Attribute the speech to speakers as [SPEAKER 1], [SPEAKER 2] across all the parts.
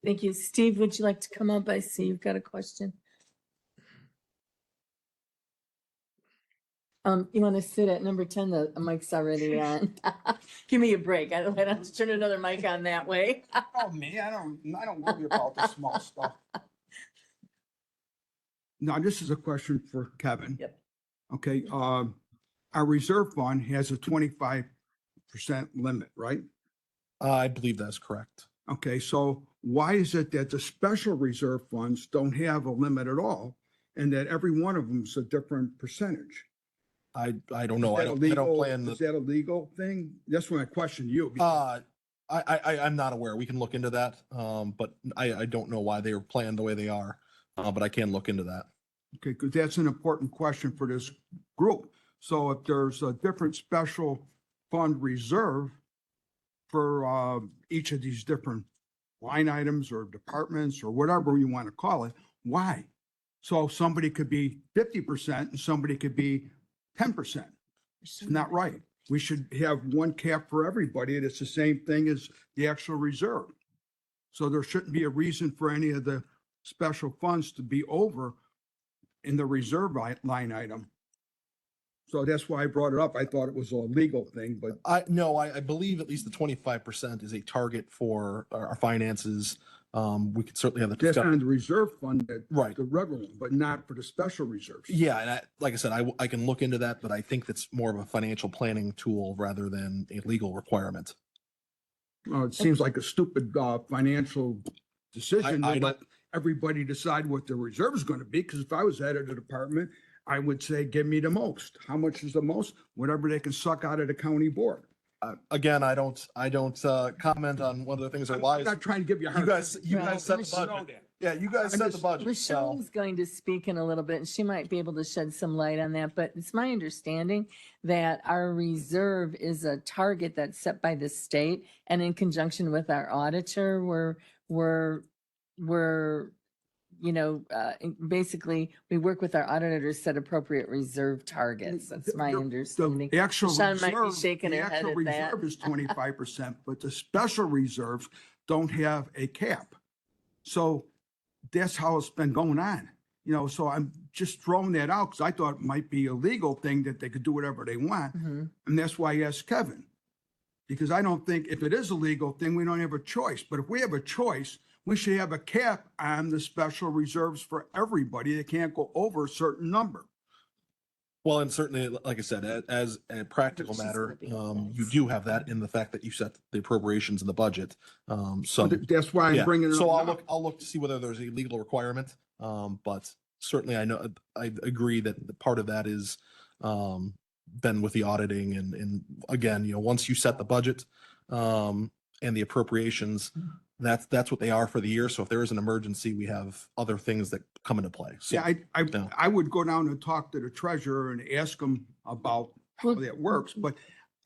[SPEAKER 1] Thank you. Steve, would you like to come up? I see you've got a question. You want to sit at number 10? The mic's already on. Give me a break. I don't have to turn another mic on that way.
[SPEAKER 2] Oh, me, I don't worry about the small stuff. Now, this is a question for Kevin.
[SPEAKER 1] Yep.
[SPEAKER 2] Okay, our reserve fund has a 25% limit, right?
[SPEAKER 3] I believe that's correct.
[SPEAKER 2] Okay, so why is it that the special reserve funds don't have a limit at all, and that every one of them is a different percentage?
[SPEAKER 3] I don't know.
[SPEAKER 2] Is that
[SPEAKER 3] I don't plan
[SPEAKER 2] Is that a legal thing? That's when I question you. because-
[SPEAKER 3] I'm not aware. We can look into that. But I don't know why they were planned the way they are. But I can look into that.
[SPEAKER 2] Okay, because that's an important question for this group. So if there's a different special fund reserve for each of these different line items or departments or whatever you want to call it, why? So somebody could be 50% and somebody could be 10%. It's not right. We should have one cap for everybody, and it's the same thing as the actual reserve. So there shouldn't be a reason for any of the special funds to be over in the reserve line item. So that's why I brought it up. I thought it was a legal thing, but
[SPEAKER 3] I believe at least the 25% is a target for our finances. We could certainly have the
[SPEAKER 2] that's
[SPEAKER 3] discussion.
[SPEAKER 2] on the reserve fund,
[SPEAKER 3] Right.
[SPEAKER 2] the regular one, but not for the special reserves.
[SPEAKER 3] Yeah, and like I said, I can look into that, but I think that's more of a financial planning tool rather than a legal requirement.
[SPEAKER 2] It seems like a stupid financial decision
[SPEAKER 3] I
[SPEAKER 2] to let everybody decide what the reserve is going to be. Because if I was head of the department, I would say, give me the most. How much is the most? Whatever they can suck out of the county board.
[SPEAKER 3] Again, I don't comment on whether things are
[SPEAKER 2] I'm
[SPEAKER 3] wise.
[SPEAKER 2] not trying to give you a hard
[SPEAKER 3] You
[SPEAKER 1] Right.
[SPEAKER 3] guys set the
[SPEAKER 1] Michelle-
[SPEAKER 3] budget. Yeah, you guys
[SPEAKER 2] I'm
[SPEAKER 3] set the
[SPEAKER 2] just-
[SPEAKER 3] budget.
[SPEAKER 1] Michelle
[SPEAKER 3] So
[SPEAKER 1] is going to speak in a little bit, and she might be able to shed some light on that. But it's my understanding that our reserve is a target that's set by the state, and in conjunction with our auditor, we're basically we work with our auditor to set appropriate reserve targets. That's my understanding.
[SPEAKER 2] The actual
[SPEAKER 1] Michelle might be
[SPEAKER 2] reserve,
[SPEAKER 1] shaking
[SPEAKER 2] the
[SPEAKER 1] her head
[SPEAKER 2] actual
[SPEAKER 1] at that.
[SPEAKER 2] reserve is 25%, but the special reserves don't have a cap. So that's how it's been going on. So I'm just throwing that out because I thought it might be a legal thing that they could do whatever they want.
[SPEAKER 1] Mhm.
[SPEAKER 2] And that's why I asked Kevin. Because I don't think if it is a legal thing, we don't have a choice. But if we have a choice, we should have a cap on the special reserves for everybody. They can't go over a certain number.
[SPEAKER 3] well, and certainly, like I said, as a practical
[SPEAKER 1] She's
[SPEAKER 3] matter,
[SPEAKER 1] gonna be
[SPEAKER 3] you do have that in the fact that you set the appropriations in the budget. So
[SPEAKER 2] That's why I'm
[SPEAKER 3] yeah,
[SPEAKER 2] bringing it up.
[SPEAKER 3] so
[SPEAKER 2] now.
[SPEAKER 3] I'll look to see whether there's a legal requirement. But certainly I agree that the part of that is been with the auditing and again, once you set the budget and the appropriations, that's what they are for the year. So if there is an emergency, we have other things that come into play. So
[SPEAKER 2] Yeah,
[SPEAKER 3] yeah.
[SPEAKER 2] I would go down and talk to the treasurer and ask him about how
[SPEAKER 1] We'll-
[SPEAKER 2] that works, but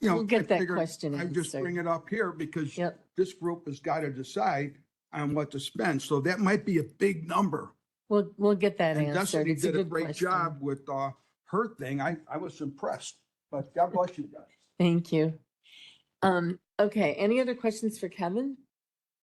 [SPEAKER 1] We'll get
[SPEAKER 2] I
[SPEAKER 1] that
[SPEAKER 2] figured
[SPEAKER 1] question
[SPEAKER 2] I just
[SPEAKER 1] answered.
[SPEAKER 2] bring it up here because
[SPEAKER 1] Yep.
[SPEAKER 2] this group has got to decide on what to spend. So that might be a big number.
[SPEAKER 1] We'll get that
[SPEAKER 2] And
[SPEAKER 1] answered.
[SPEAKER 2] Destiny
[SPEAKER 1] It's a
[SPEAKER 2] did a
[SPEAKER 1] good
[SPEAKER 2] great
[SPEAKER 1] question.
[SPEAKER 2] job with her thing. I was impressed, but God bless you guys.
[SPEAKER 1] Thank you. Okay, any other questions for Kevin?